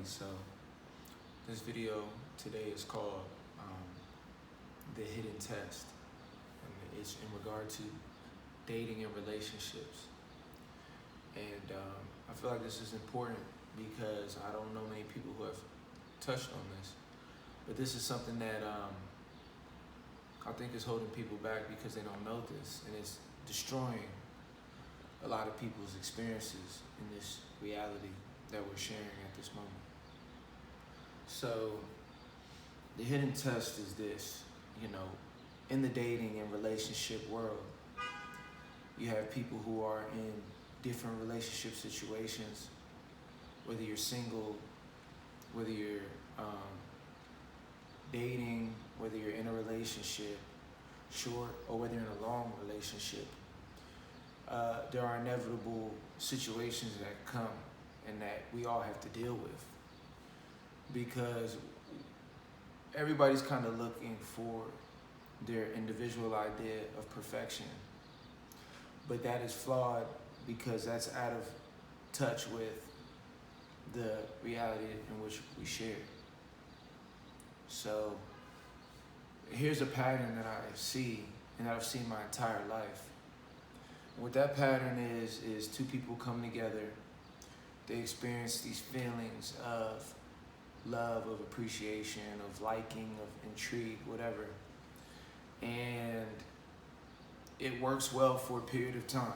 So this video today is called The Hidden Test, and it's in regard to dating and relationships. And I feel like this is important because I don't know many people who have touched on this, but this is something that I think is holding people back because they don't know this, and it's destroying a lot of people's experiences in this reality that we're sharing at this moment. So the hidden test is this, in the dating and relationship world, you have people who are in different relationship situations, whether you're single, whether you're dating, whether you're in a relationship, short, or whether you're in a long relationship. There are inevitable situations that come and that we all have to deal with, because everybody's kind of looking for their individual idea of perfection, but that is flawed because that's out of touch with the reality in which we share. So here's a pattern that I see and that I've seen my entire life. And what that pattern is two people come together, they experience these feelings of love, of appreciation, of liking, of intrigue, whatever. And it works well for a period of time.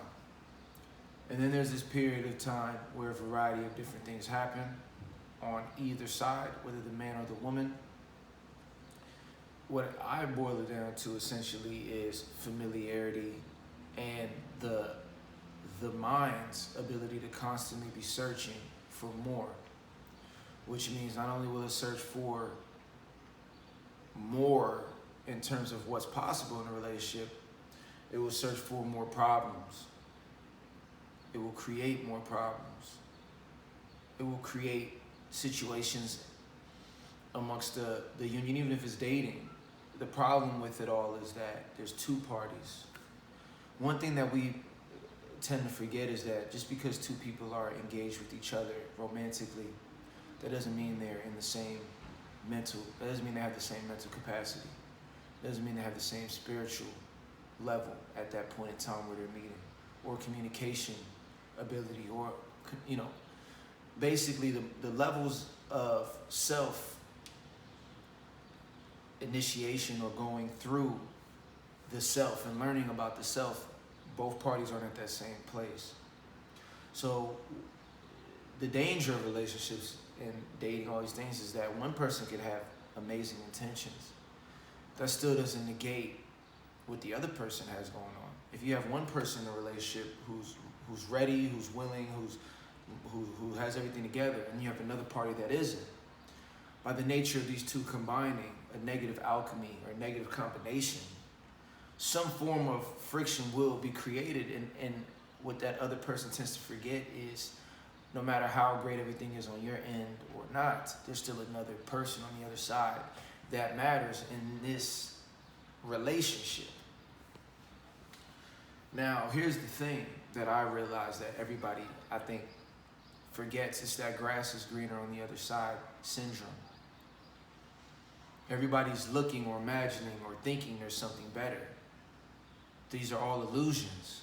And then there's this period of time where a variety of different things happen on either side, whether the man or the woman. What I boil it down to essentially is familiarity and the mind's ability to constantly be searching for more, which means not only will it search for more in terms of what's possible in a relationship, it will search for more problems. It will create more problems. It will create situations amongst the union, even if it's dating. The problem with it all is that there's two parties. One thing that we tend to forget is that just because two people are engaged with each other romantically, that doesn't mean they're in the same that doesn't mean they have the same mental capacity. It doesn't mean they have the same spiritual level at that point in time where they're meeting, or communication ability, or, basically the levels of self initiation or going through the self and learning about the self, both parties aren't at that same place. So the danger of relationships and dating, all these things, is that one person could have amazing intentions. That still doesn't negate what the other person has going on. If you have one person in a relationship who's ready, who's willing, who has everything together, and you have another party that isn't, by the nature of these two combining, a negative alchemy or a negative combination, some form of friction will be created. And what that other person tends to forget is, no matter how great everything is on your end or not, there's still another person on the other side that matters in this relationship. Now, here's the thing that I realize that everybody, I think, forgets. It's that grass is greener on the other side syndrome. Everybody's looking or imagining or thinking there's something better. These are all illusions,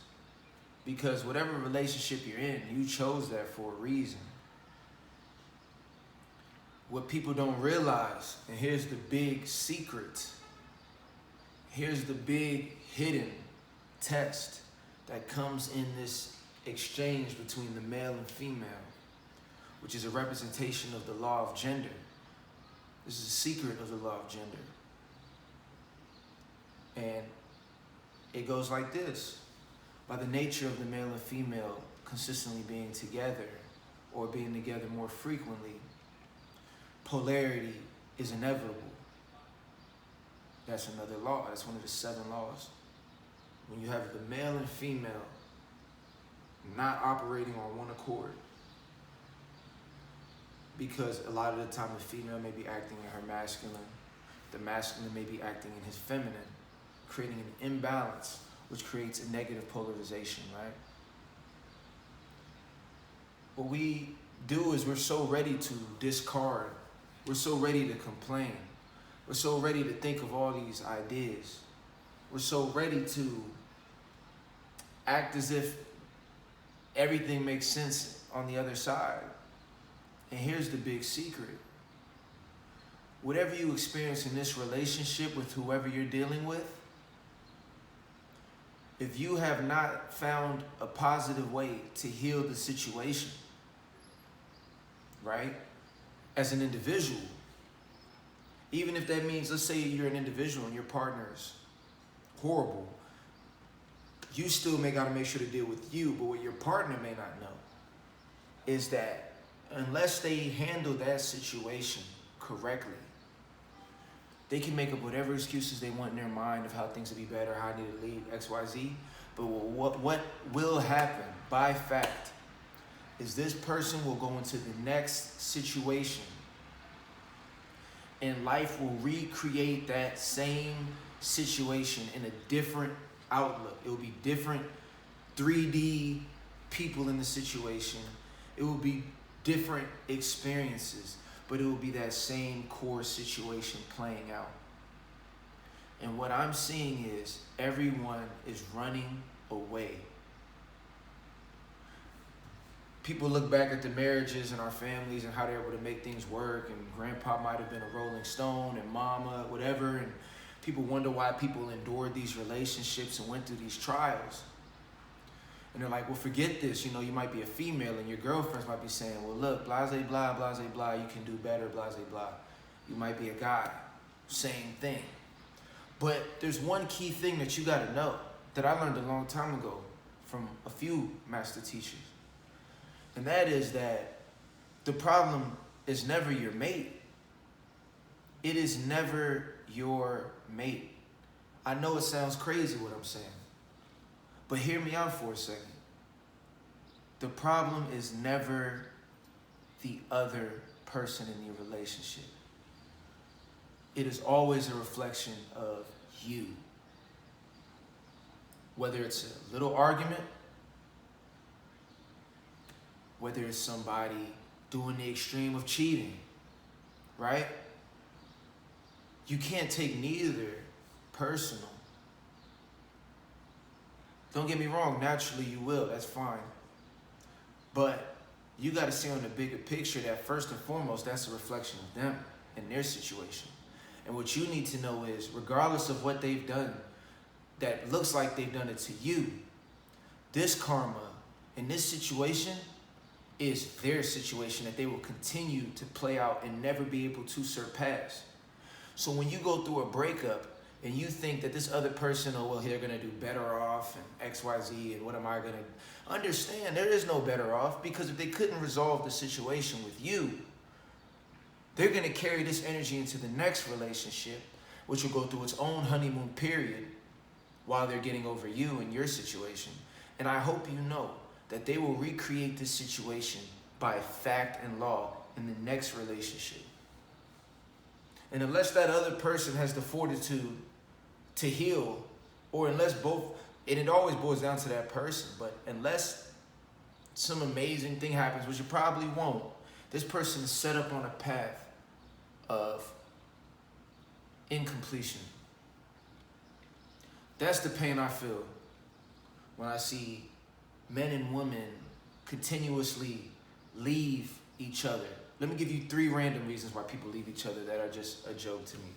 because whatever relationship you're in, you chose that for a reason. What people don't realize, and here's the big secret, here's the big hidden test that comes in this exchange between the male and female, which is a representation of the law of gender. This is a secret of the law of gender. And it goes like this. By the nature of the male and female consistently being together, or being together more frequently, polarity is inevitable. That's another law. That's one of the 7 laws. When you have the male and female not operating on one accord, because a lot of the time the female may be acting in her masculine, the masculine may be acting in his feminine, creating an imbalance, which creates a negative polarization, right? What we do is we're so ready to discard. We're so ready to complain. We're so ready to think of all these ideas. We're so ready to act as if everything makes sense on the other side. And here's the big secret. Whatever you experience in this relationship with whoever you're dealing with, if you have not found a positive way to heal the situation, right, as an individual, even if that means, let's say you're an individual and your partner's horrible, you still gotta make sure to deal with you, but what your partner may not know is that unless they handle that situation correctly, they can make up whatever excuses they want in their mind of how things will be better, how I need to leave, X, Y, Z. But what will happen by fact is this person will go into the next situation and life will recreate that same situation in a different outlook. It will be different 3D people in the situation. It will be different experiences, but it will be that same core situation playing out. And what I'm seeing is everyone is running away. People look back at the marriages and our families and how they're able to make things work, and grandpa might have been a Rolling Stone and mama, whatever, and people wonder why people endured these relationships and went through these trials. And they're like, well, forget this. You know, you might be a female and your girlfriends might be saying, well, look, blase, blah, blase, blah, you can do better, blase, blah. You might be a guy, same thing. But there's one key thing that you got to know that I learned a long time ago from a few master teachers. And that is that the problem is never your mate. It is never your mate. I know it sounds crazy what I'm saying, but hear me out for a second. The problem is never the other person in your relationship. It is always a reflection of you. Whether it's a little argument, whether it's somebody doing the extreme of cheating, right? You can't take neither personal. Don't get me wrong, naturally you will, that's fine. But you got to see on the bigger picture that first and foremost, that's a reflection of them and their situation. And what you need to know is, regardless of what they've done, that looks like they've done it to you, this karma in this situation is their situation that they will continue to play out and never be able to surpass. So when you go through a breakup and you think that this other person, oh, well, they're going to do better off and X, Y, Z, and what am I going to understand? There is no better off, because if they couldn't resolve the situation with you, they're going to carry this energy into the next relationship, which will go through its own honeymoon period while they're getting over you and your situation. And I hope you know that they will recreate this situation by fact and law in the next relationship. And unless that other person has the fortitude to heal, or unless both, and it always boils down to that person, but unless some amazing thing happens, which it probably won't, this person is set up on a path of incompletion. That's the pain I feel when I see men and women continuously leave each other. Let me give you 3 random reasons why people leave each other that are just a joke to me.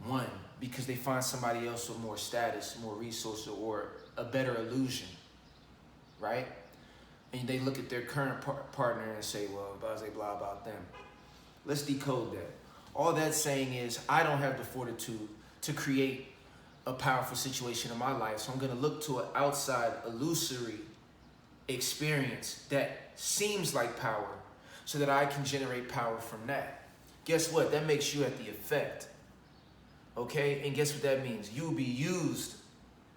1, because they find somebody else with more status, more resources, or a better illusion, right? And they look at their current partner and say, well, blah, blah, blah about them. Let's decode that. All that's saying is, I don't have the fortitude to create a powerful situation in my life, so I'm going to look to an outside illusory experience that seems like power so that I can generate power from that. Guess what? That makes you at the effect. Okay? And guess what that means? You'll be used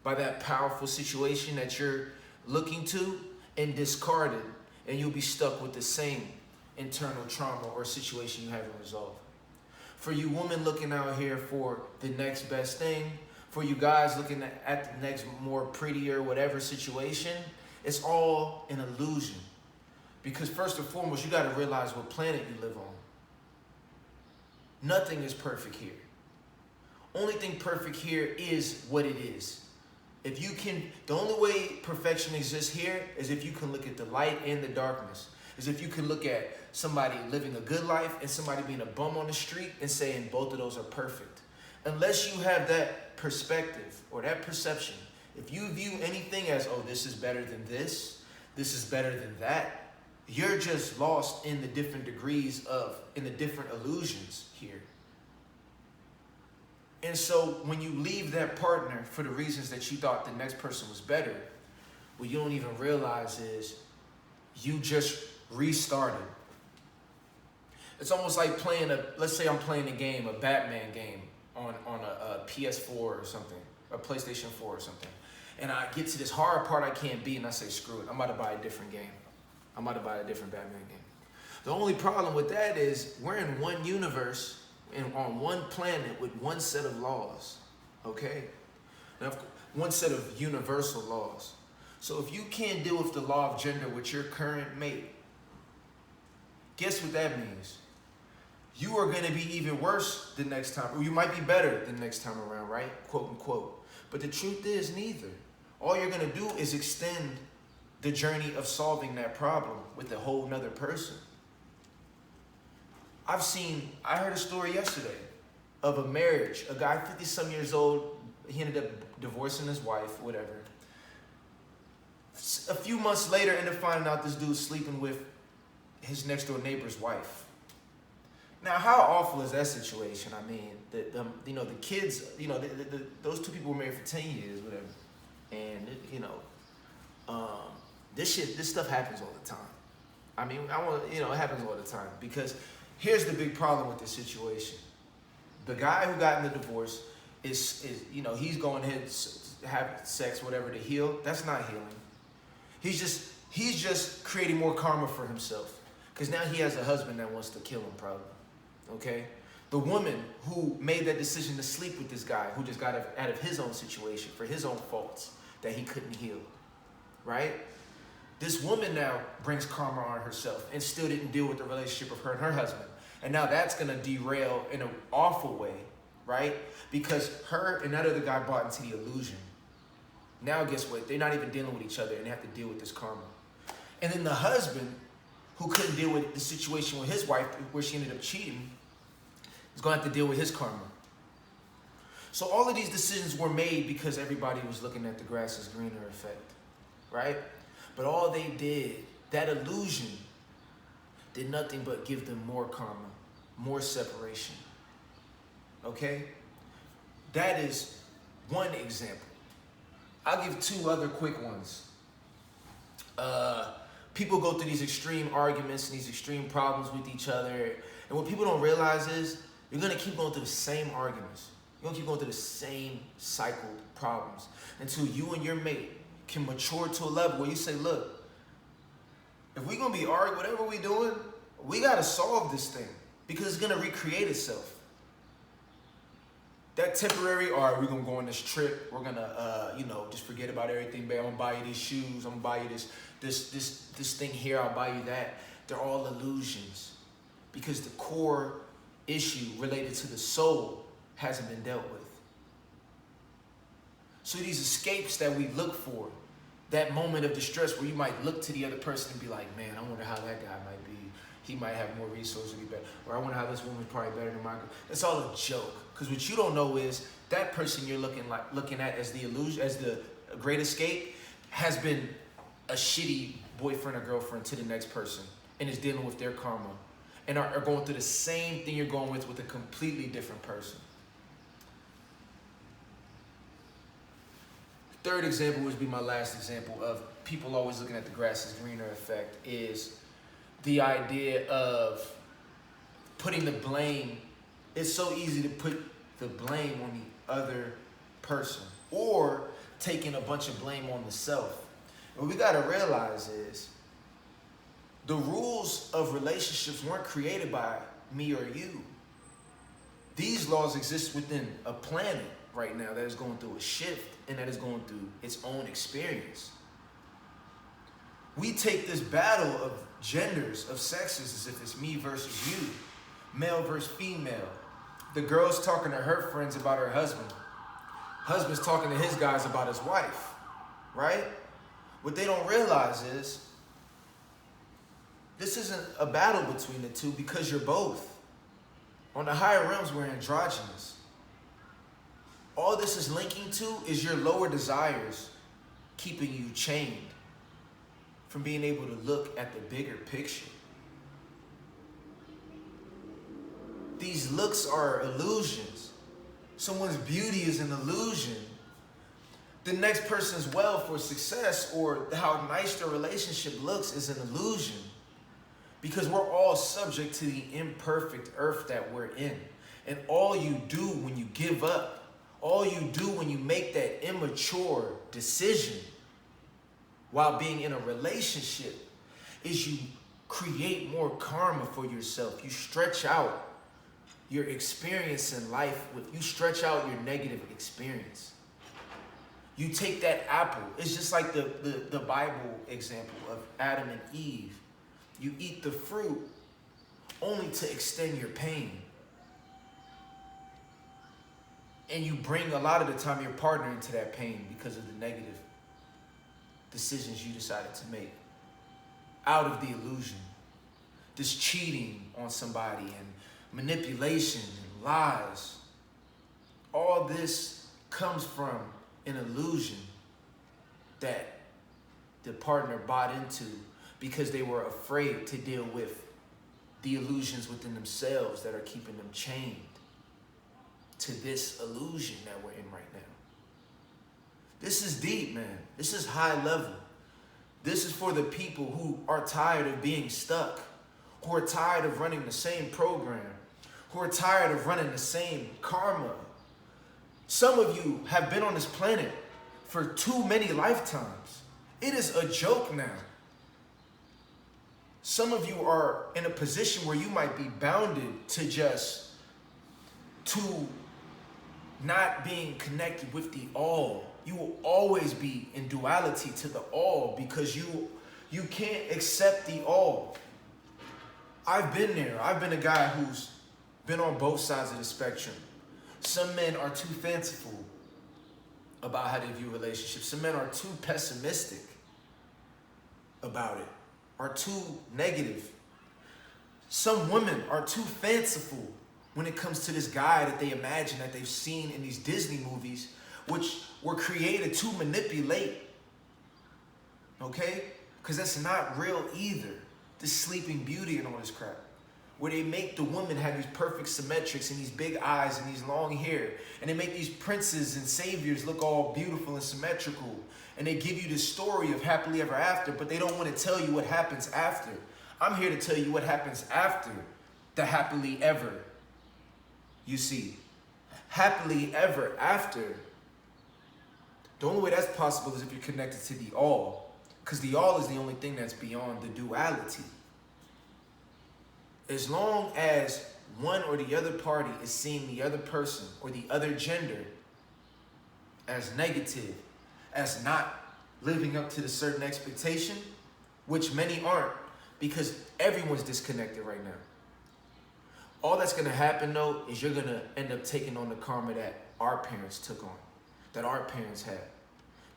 by that powerful situation that you're looking to and discarded, and you'll be stuck with the same internal trauma or situation you haven't resolved. For you women looking out here for the next best thing, for you guys looking at the next more prettier whatever situation, it's all an illusion. Because first and foremost, you got to realize what planet you live on. Nothing is perfect here. Only thing perfect here is what it is. If you can, the only way perfection exists here is if you can look at the light and the darkness. Is if you can look at somebody living a good life and somebody being a bum on the street and saying both of those are perfect. Unless you have that perspective or that perception, if you view anything as, oh, this is better than this is better than that, you're just lost in the different degrees in the different illusions here. And so when you leave that partner for the reasons that you thought the next person was better, what you don't even realize is you just restarted. It's almost like playing let's say I'm playing a game, a Batman game on a PS4 or something, a PlayStation 4 or something. And I get to this hard part I can't beat and I say, screw it, I'm about to buy a different game. I'm about to buy a different Batman game. The only problem with that is we're in one universe and on one planet with one set of laws, okay? Now, one set of universal laws. So if you can't deal with the law of gender with your current mate, guess what that means? You are going to be even worse the next time, or you might be better the next time around, right? Quote unquote. But the truth is neither. All you're going to do is extend the journey of solving that problem with a whole nother person. I heard a story yesterday of a marriage, a guy 50-some years old, he ended up divorcing his wife, whatever. A few months later, ended up finding out this dude's sleeping with his next door neighbor's wife. Now, how awful is that situation? I mean, the kids, those two people were married for 10 years, whatever. And, this stuff happens all the time. I mean, it happens all the time because here's the big problem with this situation. The guy who got in the divorce is he's going to have sex, whatever, to heal. That's not healing. He's just creating more karma for himself because now he has a husband that wants to kill him, probably. Okay? The woman who made that decision to sleep with this guy who just got out of his own situation for his own faults that he couldn't heal, right? This woman now brings karma on herself and still didn't deal with the relationship of her and her husband. And now that's going to derail in an awful way, right? Because her and that other guy bought into the illusion. Now guess what? They're not even dealing with each other and they have to deal with this karma. And then the husband, who couldn't deal with the situation with his wife where she ended up cheating, is going to have to deal with his karma. So all of these decisions were made because everybody was looking at the grass is greener effect, right? But all they did, that illusion, did nothing but give them more karma, more separation, okay? That is one example. I'll give two other quick ones. People go through these extreme arguments and these extreme problems with each other. And what people don't realize is you're going to keep going through the same arguments. You're going to keep going through the same cycled problems until you and your mate can mature to a level where you say, look, if we're going to be arguing, whatever we're doing, we got to solve this thing because it's going to recreate itself. That temporary, all right, we're going to go on this trip. We're going to, just forget about everything, babe. I'm going to buy you these shoes. I'm going to buy you this thing here. I'll buy you that. They're all illusions because the core issue related to the soul hasn't been dealt with. So these escapes that we look for, that moment of distress where you might look to the other person and be like, man, I wonder how that guy might be. He might have more resources to be better. Or I wonder how this woman's probably better than my girl. It's all a joke. Because what you don't know is that person you're looking at as the illusion, as the great escape, has been a shitty boyfriend or girlfriend to the next person and is dealing with their karma and are going through the same thing you're going with a completely different person. Third example, which would be my last example of people always looking at the grass is greener effect, is the idea of putting the blame. It's so easy to put the blame on the other person or taking a bunch of blame on the self. What we gotta realize is the rules of relationships weren't created by me or you. These laws exist within a planet right now that is going through a shift and that is going through its own experience. We take this battle of genders, of sexes, as if it's me versus you, male versus female. The girl's talking to her friends about her husband. Husband's talking to his guys about his wife, right? What they don't realize is this isn't a battle between the two because you're both. On the higher realms, we're androgynous. All this is linking to is your lower desires keeping you chained from being able to look at the bigger picture. These looks are illusions. Someone's beauty is an illusion. The next person's wealth or success or how nice their relationship looks is an illusion. Because we're all subject to the imperfect earth that we're in. And all you do when you give up, all you do when you make that immature decision while being in a relationship is you create more karma for yourself. You stretch out your experience in life you stretch out your negative experience. You take that apple. It's just like the Bible example of Adam and Eve. You eat the fruit only to extend your pain. And you bring a lot of the time your partner into that pain because of the negative decisions you decided to make out of the illusion. This cheating on somebody and manipulation and lies. All this comes from an illusion that the partner bought into because they were afraid to deal with the illusions within themselves that are keeping them chained to this illusion that we're in right now. This is deep, man. This is high level. This is for the people who are tired of being stuck, who are tired of running the same program, who are tired of running the same karma. Some of you have been on this planet for too many lifetimes. It is a joke now. Some of you are in a position where you might be bounded to not being connected with the all. You will always be in duality to the all because you can't accept the all. I've been there. I've been a guy who's been on both sides of the spectrum. Some men are too fanciful about how they view relationships. Some men are too pessimistic about it, are too negative. Some women are too fanciful when it comes to this guy that they imagine that they've seen in these Disney movies, which were created to manipulate, okay? Because that's not real either. This Sleeping Beauty and all this crap, where they make the woman have these perfect symmetrics and these big eyes and these long hair, and they make these princes and saviors look all beautiful and symmetrical, and they give you this story of happily ever after, but they don't want to tell you what happens after. I'm here to tell you what happens after the happily ever. You see, happily ever after, the only way that's possible is if you're connected to the all, because the all is the only thing that's beyond the duality. As long as one or the other party is seeing the other person or the other gender as negative, as not living up to the certain expectation, which many aren't, because everyone's disconnected right now. All that's going to happen, though, is you're going to end up taking on the karma that our parents took on, that our parents had.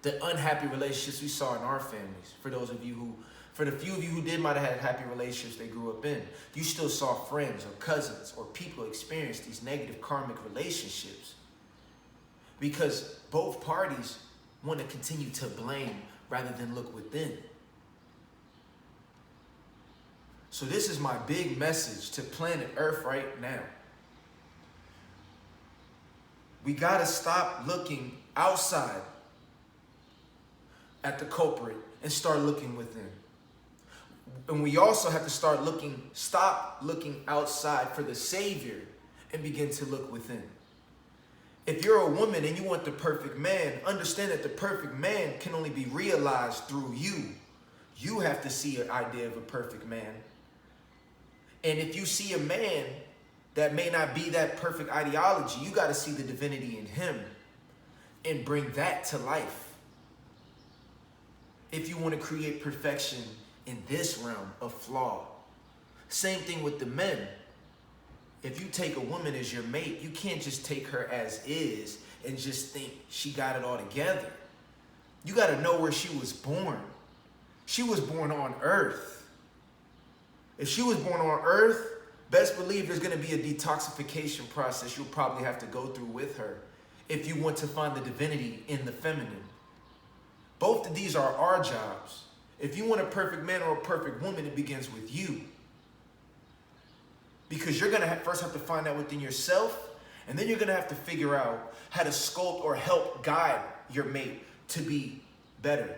The unhappy relationships we saw in our families, for the few of you who might have had happy relationships they grew up in, you still saw friends or cousins or people experience these negative karmic relationships because both parties want to continue to blame rather than look within. So this is my big message to planet Earth right now. We got to stop looking outside at the culprit and start looking within. And we also have to stop looking outside for the savior and begin to look within. If you're a woman and you want the perfect man, understand that the perfect man can only be realized through you. You have to see an idea of a perfect man. And if you see a man that may not be that perfect ideology, you got to see the divinity in him and bring that to life. If you want to create perfection in this realm of flaw. Same thing with the men. If you take a woman as your mate, you can't just take her as is and just think she got it all together. You got to know where she was born. She was born on earth. If she was born on earth, best believe there's going to be a detoxification process you'll probably have to go through with her if you want to find the divinity in the feminine. Both of these are our jobs. If you want a perfect man or a perfect woman, it begins with you. Because you're going to first have to find out within yourself, and then you're going to have to figure out how to sculpt or help guide your mate to be better.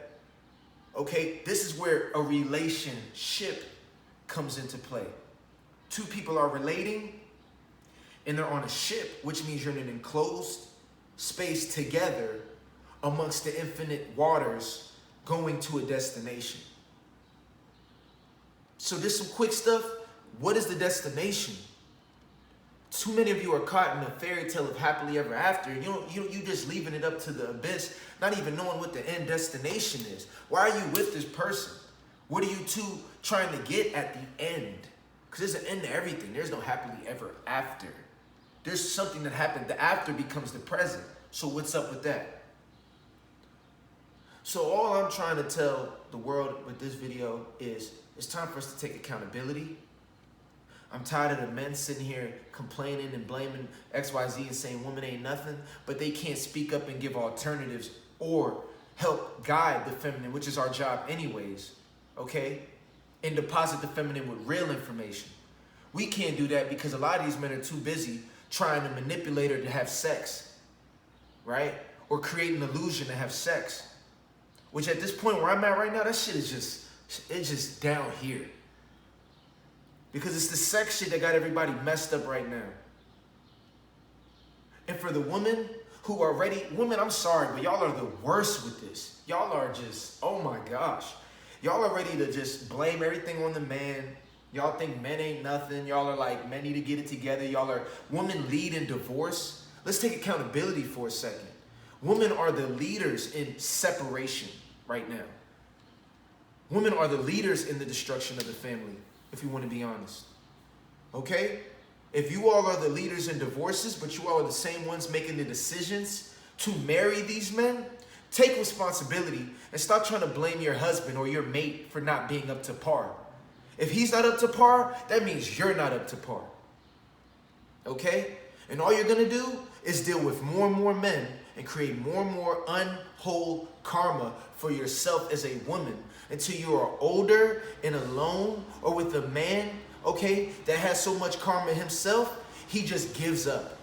Okay? This is where a relationship comes into play. Two people are relating, and they're on a ship, which means you're in an enclosed space together amongst the infinite waters going to a destination. So there's some quick stuff. What is the destination? Too many of you are caught in a fairy tale of happily ever after. You just leaving it up to the abyss, not even knowing what the end destination is. Why are you with this person? What are you two trying to get at the end? Because there's an end to everything. There's no happily ever after. There's something that happened. The after becomes the present. So what's up with that? So all I'm trying to tell the world with this video is it's time for us to take accountability. I'm tired of the men sitting here complaining and blaming XYZ and saying women ain't nothing, but they can't speak up and give alternatives or help guide the feminine, which is our job anyways, okay? And deposit the feminine with real information. We can't do that because a lot of these men are too busy trying to manipulate her to have sex, right? Or create an illusion to have sex, which at this point where I'm at right now, that shit is just down here. Because it's the sex shit that got everybody messed up right now. And for the women who are ready, women, I'm sorry, but y'all are the worst with this. Y'all are just, oh my gosh. Y'all are ready to just blame everything on the man. Y'all think men ain't nothing. Y'all are like, men need to get it together. Y'all are, women lead in divorce. Let's take accountability for a second. Women are the leaders in separation right now. Women are the leaders in the destruction of the family, if you want to be honest. Okay? If you all are the leaders in divorces, but you all are the same ones making the decisions to marry these men, take responsibility and stop trying to blame your husband or your mate for not being up to par. If he's not up to par, that means you're not up to par. Okay? And all you're going to do is deal with more and more men and create more and more unwhole karma for yourself as a woman until you are older and alone or with a man, okay, that has so much karma himself, he just gives up.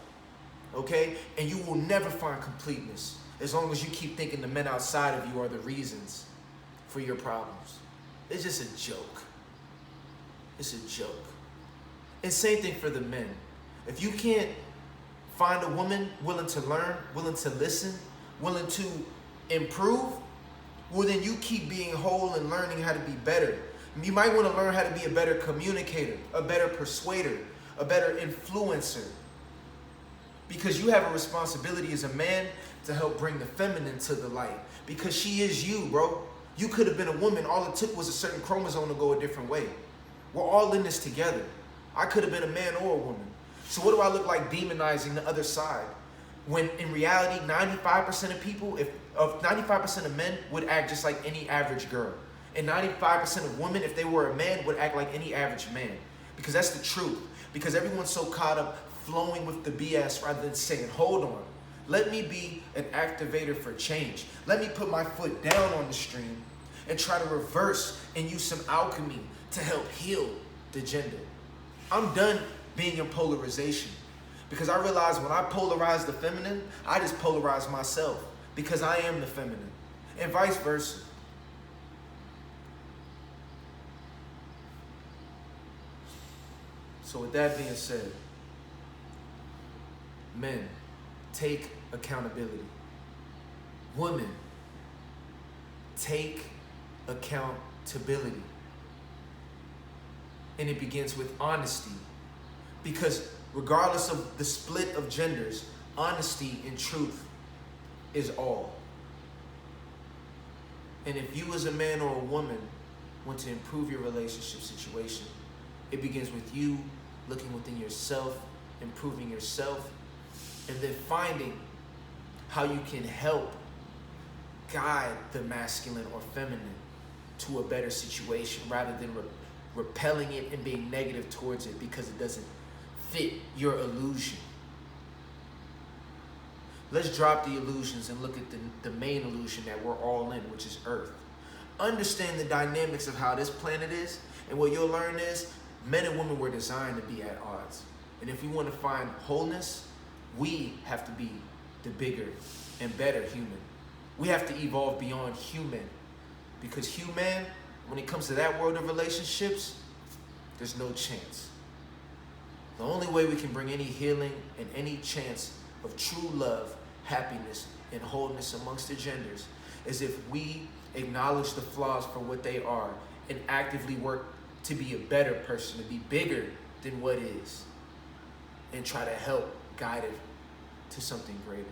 Okay? And you will never find completeness as long as you keep thinking the men outside of you are the reasons for your problems. It's just a joke. It's a joke. And same thing for the men. If you can't find a woman willing to learn, willing to listen, willing to improve, well then you keep being whole and learning how to be better. You might want to learn how to be a better communicator, a better persuader, a better influencer. Because you have a responsibility as a man to help bring the feminine to the light. Because she is you, bro. You could have been a woman. All it took was a certain chromosome to go a different way. We're all in this together. I could have been a man or a woman. So what do I look like demonizing the other side? When in reality, 95% of people, if 95% of men would act just like any average girl. And 95% of women, if they were a man, would act like any average man. Because that's the truth. Because everyone's so caught up flowing with the BS rather than saying, hold on, let me be an activator for change. Let me put my foot down on the stream and try to reverse and use some alchemy to help heal the gender. I'm done being in polarization because I realize when I polarize the feminine, I just polarize myself because I am the feminine and vice versa. So with that being said, men, take accountability. Women, take accountability. And it begins with honesty. Because regardless of the split of genders, honesty and truth is all. And if you as a man or a woman want to improve your relationship situation, it begins with you looking within yourself, improving yourself, and then finding how you can help guide the masculine or feminine to a better situation rather than repelling it and being negative towards it because it doesn't fit your illusion. Let's drop the illusions and look at the main illusion that we're all in, which is Earth. Understand the dynamics of how this planet is, and what you'll learn is men and women were designed to be at odds. And if we want to find wholeness, we have to be the bigger and better human. We have to evolve beyond human, because human, when it comes to that world of relationships, there's no chance. The only way we can bring any healing and any chance of true love, happiness, and wholeness amongst the genders is if we acknowledge the flaws for what they are and actively work to be a better person, to be bigger than what is, and try to help guide it to something greater.